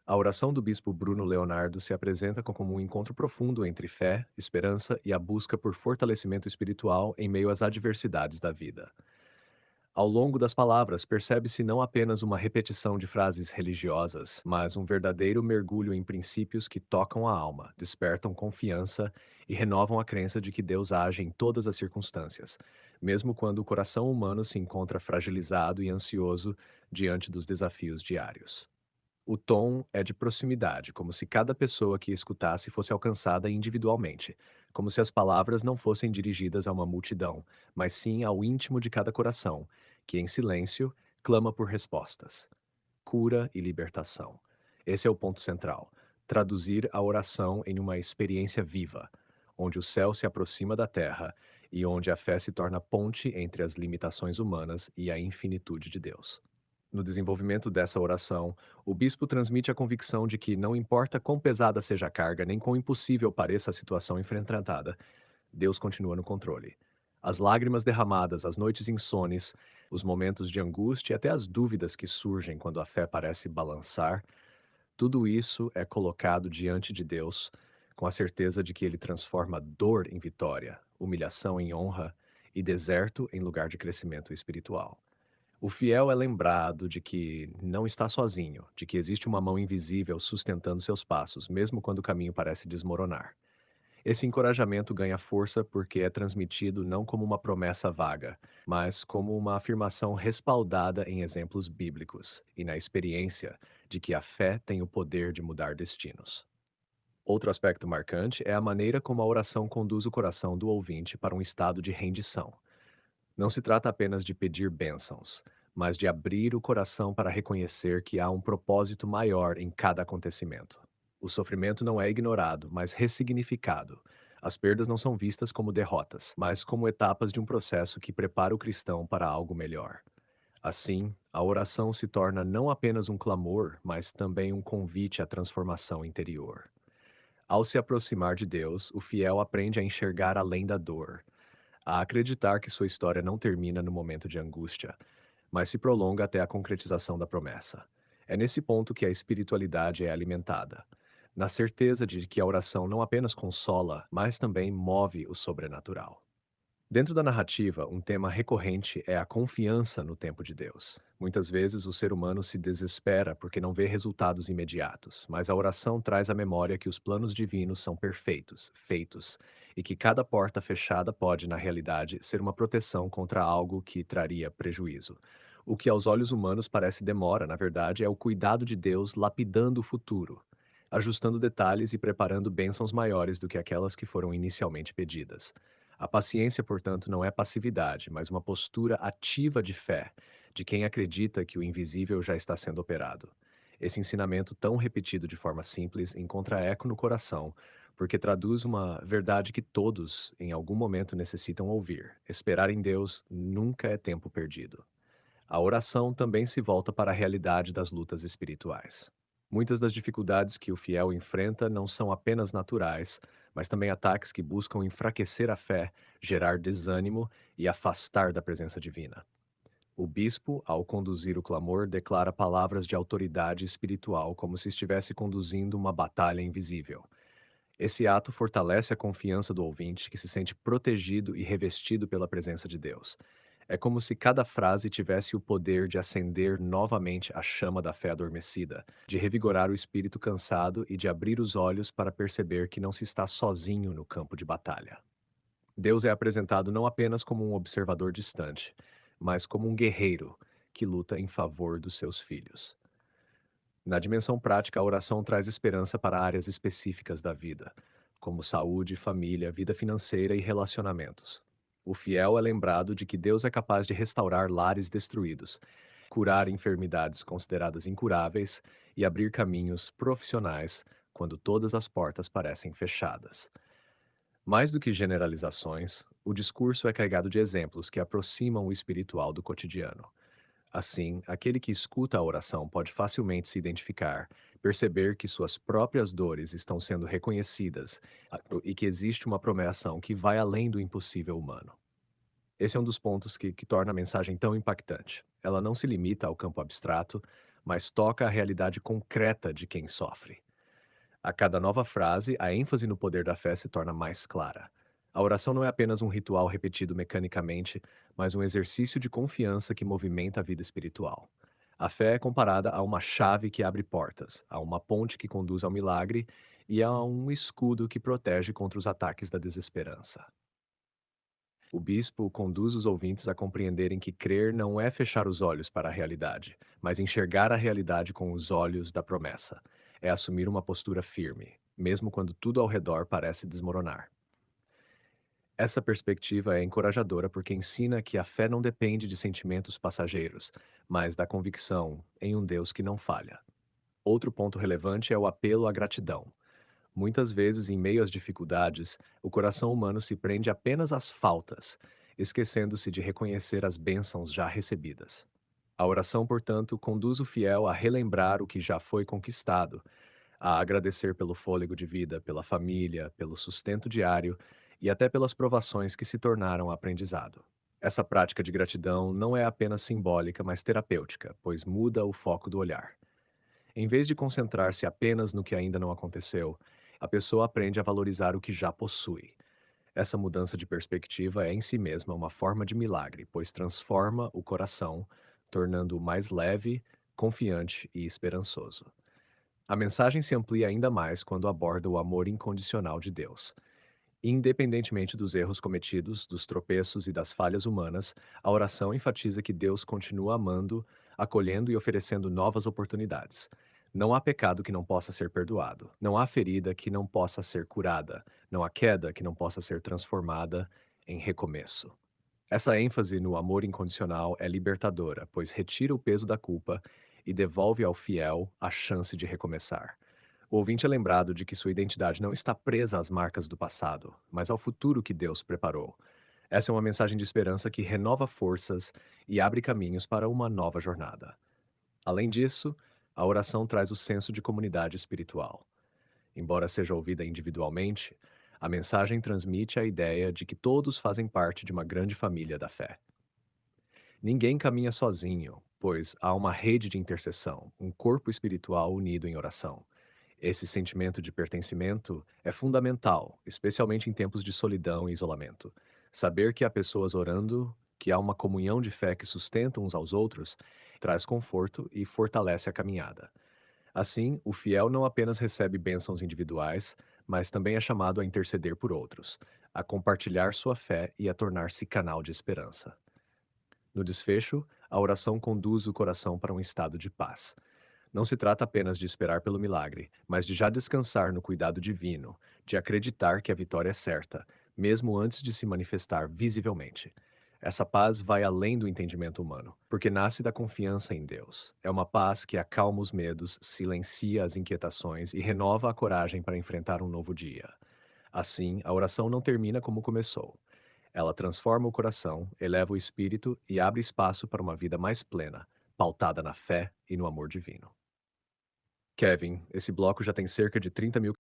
A oração do bispo Bruno Leonardo se apresenta como um encontro profundo entre fé, esperança e a busca por fortalecimento espiritual em meio às adversidades da vida. Ao longo das palavras, percebe-se não apenas uma repetição de frases religiosas, mas um verdadeiro mergulho em princípios que tocam a alma, despertam confiança e renovam a crença de que Deus age em todas as circunstâncias, mesmo quando o coração humano se encontra fragilizado e ansioso diante dos desafios diários. O tom é de proximidade, como se cada pessoa que escutasse fosse alcançada individualmente, como se as palavras não fossem dirigidas a uma multidão, mas sim ao íntimo de cada coração, que em silêncio clama por respostas, cura e libertação. Esse é o ponto central: traduzir a oração em uma experiência viva, onde o céu se aproxima da terra e onde a fé se torna ponte entre as limitações humanas e a infinitude de Deus. No desenvolvimento dessa oração, o bispo transmite a convicção de que não importa quão pesada seja a carga, nem quão impossível pareça a situação enfrentada, Deus continua no controle. As lágrimas derramadas, as noites insones, os momentos de angústia e até as dúvidas que surgem quando a fé parece balançar, tudo isso é colocado diante de Deus, com a certeza de que Ele transforma dor em vitória, humilhação em honra e deserto em lugar de crescimento espiritual. O fiel é lembrado de que não está sozinho, de que existe uma mão invisível sustentando seus passos, mesmo quando o caminho parece desmoronar. Esse encorajamento ganha força porque é transmitido não como uma promessa vaga, mas como uma afirmação respaldada em exemplos bíblicos e na experiência de que a fé tem o poder de mudar destinos. Outro aspecto marcante é a maneira como a oração conduz o coração do ouvinte para um estado de rendição. Não se trata apenas de pedir bênçãos, mas de abrir o coração para reconhecer que há um propósito maior em cada acontecimento. O sofrimento não é ignorado, mas ressignificado. As perdas não são vistas como derrotas, mas como etapas de um processo que prepara o cristão para algo melhor. Assim, a oração se torna não apenas um clamor, mas também um convite à transformação interior. Ao se aproximar de Deus, o fiel aprende a enxergar além da dor, a acreditar que sua história não termina no momento de angústia, mas se prolonga até a concretização da promessa. É nesse ponto que a espiritualidade é alimentada, na certeza de que a oração não apenas consola, mas também move o sobrenatural. Dentro da narrativa, um tema recorrente é a confiança no tempo de Deus. Muitas vezes o ser humano se desespera porque não vê resultados imediatos, mas a oração traz à memória que os planos divinos são perfeitos, feitos, e que cada porta fechada pode, na realidade, ser uma proteção contra algo que traria prejuízo. O que aos olhos humanos parece demora, na verdade, é o cuidado de Deus lapidando o futuro, ajustando detalhes e preparando bênçãos maiores do que aquelas que foram inicialmente pedidas. A paciência, portanto, não é passividade, mas uma postura ativa de fé, de quem acredita que o invisível já está sendo operado. Esse ensinamento, tão repetido de forma simples, encontra eco no coração, porque traduz uma verdade que todos, em algum momento, necessitam ouvir: esperar em Deus nunca é tempo perdido. A oração também se volta para a realidade das lutas espirituais. Muitas das dificuldades que o fiel enfrenta não são apenas naturais, mas também ataques que buscam enfraquecer a fé, gerar desânimo e afastar da presença divina. O bispo, ao conduzir o clamor, declara palavras de autoridade espiritual como se estivesse conduzindo uma batalha invisível. Esse ato fortalece a confiança do ouvinte, que se sente protegido e revestido pela presença de Deus. É como se cada frase tivesse o poder de acender novamente a chama da fé adormecida, de revigorar o espírito cansado e de abrir os olhos para perceber que não se está sozinho no campo de batalha. Deus é apresentado não apenas como um observador distante, mas como um guerreiro que luta em favor dos seus filhos. Na dimensão prática, a oração traz esperança para áreas específicas da vida, como saúde, família, vida financeira e relacionamentos. O fiel é lembrado de que Deus é capaz de restaurar lares destruídos, curar enfermidades consideradas incuráveis e abrir caminhos profissionais quando todas as portas parecem fechadas. Mais do que generalizações, o discurso é carregado de exemplos que aproximam o espiritual do cotidiano. Assim, aquele que escuta a oração pode facilmente se identificar, perceber que suas próprias dores estão sendo reconhecidas e que existe uma promessa que vai além do impossível humano. Esse é um dos pontos que torna a mensagem tão impactante. Ela não se limita ao campo abstrato, mas toca a realidade concreta de quem sofre. A cada nova frase, a ênfase no poder da fé se torna mais clara. A oração não é apenas um ritual repetido mecanicamente, mas um exercício de confiança que movimenta a vida espiritual. A fé é comparada a uma chave que abre portas, a uma ponte que conduz ao milagre e a um escudo que protege contra os ataques da desesperança. O bispo conduz os ouvintes a compreenderem que crer não é fechar os olhos para a realidade, mas enxergar a realidade com os olhos da promessa. É assumir uma postura firme, mesmo quando tudo ao redor parece desmoronar. Essa perspectiva é encorajadora porque ensina que a fé não depende de sentimentos passageiros, mas da convicção em um Deus que não falha. Outro ponto relevante é o apelo à gratidão. Muitas vezes, em meio às dificuldades, o coração humano se prende apenas às faltas, esquecendo-se de reconhecer as bênçãos já recebidas. A oração, portanto, conduz o fiel a relembrar o que já foi conquistado, a agradecer pelo fôlego de vida, pela família, pelo sustento diário e até pelas provações que se tornaram aprendizado. Essa prática de gratidão não é apenas simbólica, mas terapêutica, pois muda o foco do olhar. Em vez de concentrar-se apenas no que ainda não aconteceu, a pessoa aprende a valorizar o que já possui. Essa mudança de perspectiva é em si mesma uma forma de milagre, pois transforma o coração, tornando-o mais leve, confiante e esperançoso. A mensagem se amplia ainda mais quando aborda o amor incondicional de Deus. Independentemente dos erros cometidos, dos tropeços e das falhas humanas, a oração enfatiza que Deus continua amando, acolhendo e oferecendo novas oportunidades. Não há pecado que não possa ser perdoado, não há ferida que não possa ser curada, não há queda que não possa ser transformada em recomeço. Essa ênfase no amor incondicional é libertadora, pois retira o peso da culpa e devolve ao fiel a chance de recomeçar. O ouvinte é lembrado de que sua identidade não está presa às marcas do passado, mas ao futuro que Deus preparou. Essa é uma mensagem de esperança que renova forças e abre caminhos para uma nova jornada. Além disso, a oração traz o senso de comunidade espiritual. Embora seja ouvida individualmente, a mensagem transmite a ideia de que todos fazem parte de uma grande família da fé. Ninguém caminha sozinho, pois há uma rede de intercessão, um corpo espiritual unido em oração. Esse sentimento de pertencimento é fundamental, especialmente em tempos de solidão e isolamento. Saber que há pessoas orando, que há uma comunhão de fé que sustenta uns aos outros, traz conforto e fortalece a caminhada. Assim, o fiel não apenas recebe bênçãos individuais, mas também é chamado a interceder por outros, a compartilhar sua fé e a tornar-se canal de esperança. No desfecho, a oração conduz o coração para um estado de paz. Não se trata apenas de esperar pelo milagre, mas de já descansar no cuidado divino, de acreditar que a vitória é certa, mesmo antes de se manifestar visivelmente. Essa paz vai além do entendimento humano, porque nasce da confiança em Deus. É uma paz que acalma os medos, silencia as inquietações e renova a coragem para enfrentar um novo dia. Assim, a oração não termina como começou. Ela transforma o coração, eleva o espírito e abre espaço para uma vida mais plena, pautada na fé e no amor divino. Kevin, esse bloco já tem cerca de 30.000